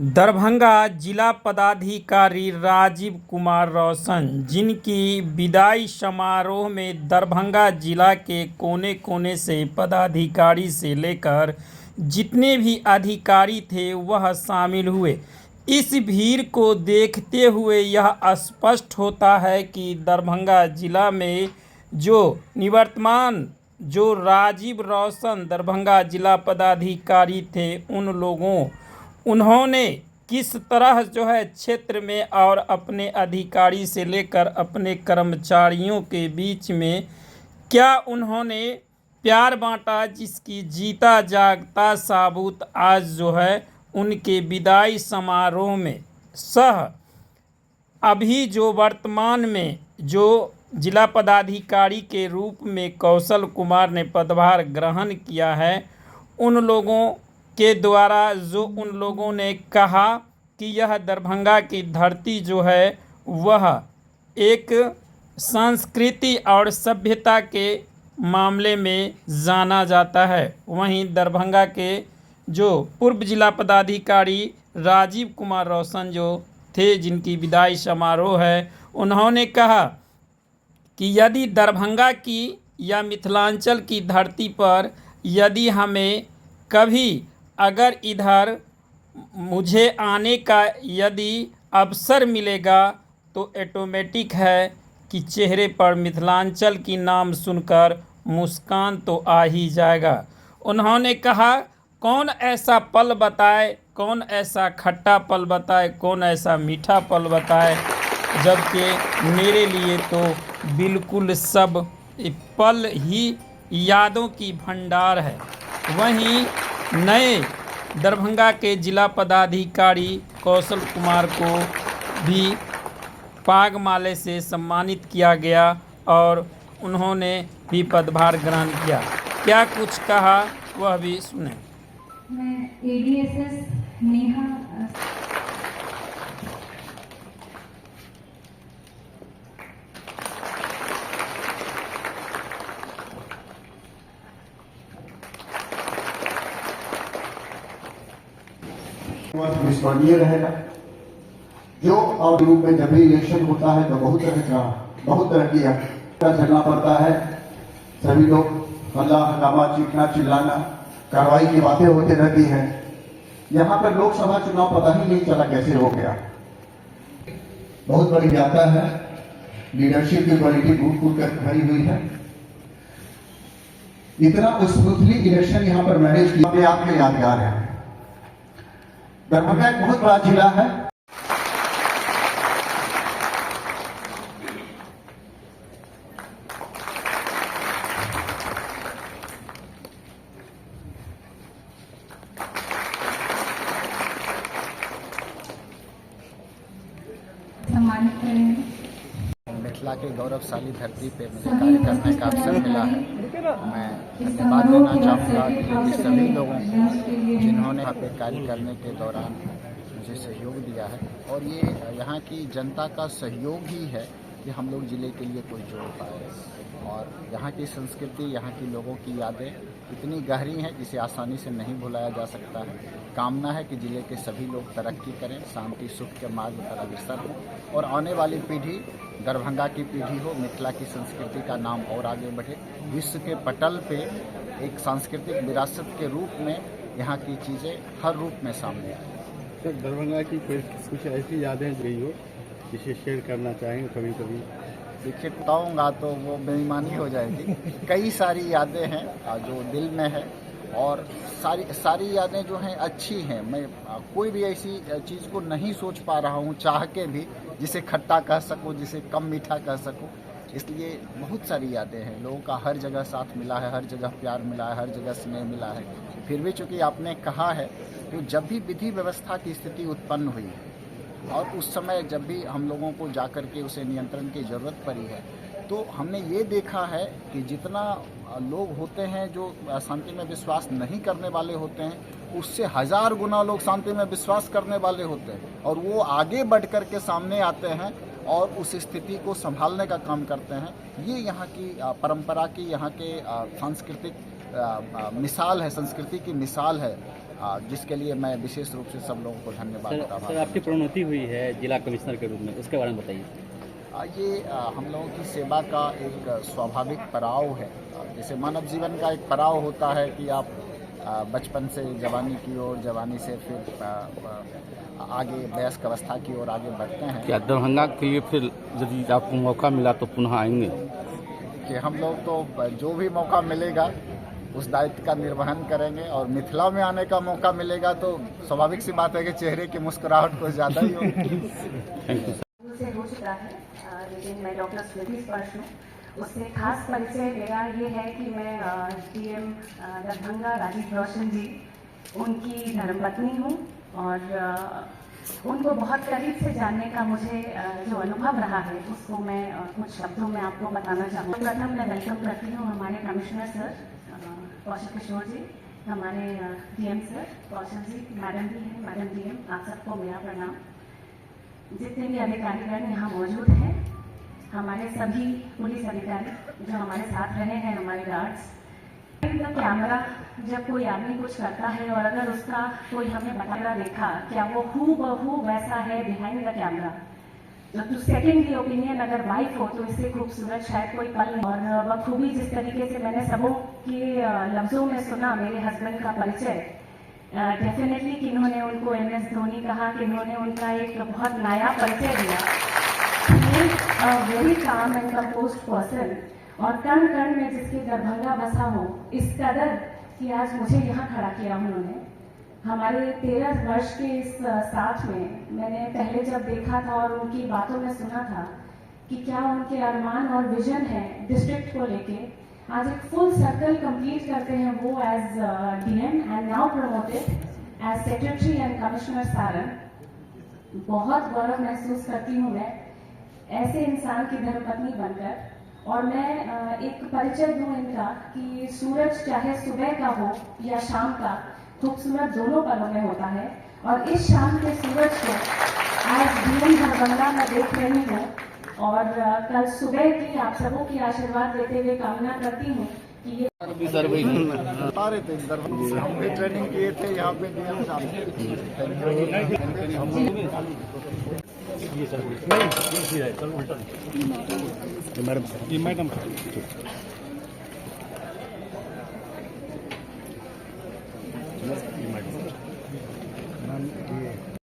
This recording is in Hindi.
दरभंगा जिला पदाधिकारी राजीव कुमार रोशन, जिनकी विदाई समारोह में दरभंगा जिला के कोने कोने से पदाधिकारी से लेकर जितने भी अधिकारी थे वह शामिल हुए। इस भीड़ को देखते हुए यह स्पष्ट होता है कि दरभंगा जिला में जो निवर्तमान जो राजीव रोशन दरभंगा जिला पदाधिकारी थे उन्होंने किस तरह जो है क्षेत्र में और अपने अधिकारी से लेकर अपने कर्मचारियों के बीच में क्या उन्होंने प्यार बांटा, जिसकी जीता जागता साबूत आज जो है उनके विदाई समारोह में अभी जो वर्तमान में जो जिला पदाधिकारी के रूप में कौशल कुमार ने पदभार ग्रहण किया है, उन लोगों के द्वारा जो उन लोगों ने कहा कि यह दरभंगा की धरती जो है वह एक संस्कृति और सभ्यता के मामले में जाना जाता है। वहीं दरभंगा के जो पूर्व जिला पदाधिकारी राजीव कुमार रोशन जो थे, जिनकी विदाई समारोह है, उन्होंने कहा कि यदि दरभंगा की या मिथिलांचल की धरती पर यदि हमें कभी अगर इधर मुझे आने का यदि अवसर मिलेगा तो ऑटोमेटिक है कि चेहरे पर मिथिलांचल की नाम सुनकर मुस्कान तो आ ही जाएगा। उन्होंने कहा, कौन ऐसा पल बताए, कौन ऐसा खट्टा पल बताए, कौन ऐसा मीठा पल बताए, जबकि मेरे लिए तो बिल्कुल सब पल ही यादों की भंडार है। वहीं नए दरभंगा के जिला पदाधिकारी कौशल कुमार को भी पागमाले से सम्मानित किया गया और उन्होंने भी पदभार ग्रहण किया। क्या कुछ कहा वह भी सुने। मैं एडीएसएस नेहा विस्मरणीय रहेगा। जो और रूप में जब भी इलेक्शन होता है तो बहुत तरह की झगड़ा पड़ता है। सभी लोग हल्ला हंगामा, चीखना चिल्लाना, कार्रवाई की बातें होती रहती हैं। यहाँ पर लोकसभा चुनाव पता ही नहीं चला कैसे हो गया। बहुत बड़ी व्याख्या है, लीडरशिप की क्वालिटी कूट कर खड़ी हुई है। इतना स्मूथली इलेक्शन यहाँ पर मैनेज किया, अपने आप में यादगार है। दरभंगा एक बहुत बड़ा जिला है। सम्मानित करेंगे। मिथिला के गौरवशाली धरती पे मुझे कार्य करने का अवसर मिला है। मैं धन्यवाद देना चाहूँगा कि सभी लोगों को जिन्होंने यहाँ पे कार्य करने के दौरान मुझे सहयोग दिया है, और ये यहाँ की जनता का सहयोग ही है कि हम लोग ज़िले के लिए कोई जोड़ पाए। और यहाँ की संस्कृति, यहाँ की लोगों की यादें इतनी गहरी हैं जिसे आसानी से नहीं भुलाया जा सकता है। कामना है कि ज़िले के सभी लोग तरक्की करें, शांति सुख के मार्ग पर अग्रसर हो, और आने वाली पीढ़ी, दरभंगा की पीढ़ी हो, मिथिला की संस्कृति का नाम और आगे बढ़े। विश्व के पटल पे एक सांस्कृतिक विरासत के रूप में यहाँ की चीज़ें हर रूप में सामने आए। सर, दरभंगा की कुछ ऐसी यादें गई हो जिसे शेयर करना चाहेंगे कभी कभी? देखिए, बताऊँगा तो वो बेईमानी हो जाएगी। कई सारी यादें हैं जो दिल में है, और सारी यादें जो हैं अच्छी हैं। मैं कोई भी ऐसी चीज़ को नहीं सोच पा रहा हूँ चाह के भी जिसे खट्टा कह सकूँ, जिसे कम मीठा कह सकूँ। इसलिए बहुत सारी यादें हैं। लोगों का हर जगह साथ मिला है, हर जगह प्यार मिला है, हर जगह स्नेह मिला है। फिर भी चूँकि आपने कहा है तो जब भी विधि व्यवस्था की स्थिति उत्पन्न हुई है और उस समय जब भी हम लोगों को जाकर के उसे नियंत्रण की ज़रूरत पड़ी है, तो हमने ये देखा है कि जितना लोग होते हैं जो शांति में विश्वास नहीं करने वाले होते हैं, उससे 1000 गुना लोग शांति में विश्वास करने वाले होते हैं, और वो आगे बढ़ कर के सामने आते हैं और उस स्थिति को संभालने का काम करते हैं। ये यहाँ की परंपरा की, यहाँ के सांस्कृतिक मिसाल है, संस्कृति की मिसाल है। जिसके लिए मैं विशेष रूप से सब लोगों को धन्यवाद देता सर आपकी प्रोन्नति हुई है जिला कमिश्नर के रूप में, उसके बारे में बताइए। ये हम लोगों की सेवा का एक स्वाभाविक पड़ाव है। जैसे मानव जीवन का एक पड़ाव होता है कि आप बचपन से जवानी की ओर, जवानी से फिर आगे वयस्क अवस्था की ओर आगे बढ़ते हैं। क्या दरभंगा के लिए फिर यदि आपको मौका मिला तो पुनः आएंगे? कि हम लोग तो जो भी मौका मिलेगा उस दायित्व का निर्वहन करेंगे, और मिथिला में आने का मौका मिलेगा तो स्वाभाविक सी बात है कि चेहरे की मुस्कुराहट कुछ ज़्यादा ही होगी। Thank you. से हो चुका है, लेकिन मैं डॉक्टर स्मृति स्पर्श हूँ। उससे खास परिचय मेरा ये है कि मैं डीएम दरभंगा राजीव रोशन जी उनकी धर्मपत्नी हूँ, और उनको बहुत करीब से जानने का मुझे जो अनुभव रहा है उसको मैं कुछ शब्दों में आपको बताना चाहूँगी। प्रथम मैं वेलकम करती हूँ हमारे कमिश्नर सर कौशल किशोर जी, हमारे डीएम सर कौशल जी, मैडम भी हैं, मैडम डीएम, आप सबको मेरा प्रणाम। जितने भी अधिकारीगण यहाँ मौजूद हैं, हमारे सभी पुलिस अधिकारी जो हमारे साथ रहे हैं, हमारे गार्ड्स। कैमरा जब कोई आदमी कुछ करता है और अगर उसका कोई हमें बता देखा क्या वो हूबहू वैसा है बिहाइंड द कैमरा, तो सेकेंड की ओपिनियन अगर वाइफ हो तो इससे खूबसूरत शायद कोई पल नहीं। और बखूबी जिस तरीके से मैंने सबों के लफ्जों में सुना मेरे हस्बैंड का परिचय, डेफिनेटली कि इन्होंने उनको MS धोनी कहा, कि इन्होंने उनका एक बहुत नया परिचय दिया। Very calm and composed person, और कण कण में जिसके दरभंगा बसा हो, इस कदर कि आज मुझे यहाँ खड़ा किया उन्होंने। हमारे 13 वर्ष के इस साथ में मैंने पहले जब देखा था और उनकी बातों में सुना था कि क्या उनके अरमान और विजन है डिस्ट्रिक्ट को लेके, आज एक फुल सर्कल कंप्लीट करते हैं वो as DM and now promoted as secretary and commissioner Saran. बहुत गौरव महसूस करती हूँ मैं ऐसे इंसान की धर्मपत्नी बनकर। और मैं एक परिचय दूं इनका कि सूरज चाहे सुबह का हो या शाम का, खूबसूरत दोनों पलों में होता है। और इस शाम के सूरज को आज डीएम दरभंगा में देख रही हूँ, और कल सुबह की आप सबों की आशीर्वाद देते हुए कामना करती हूँ कि ये बता रहे थे दरभंगा से हम भी ट्रेनिंग किए थे यहाँ पे डीएम मैडम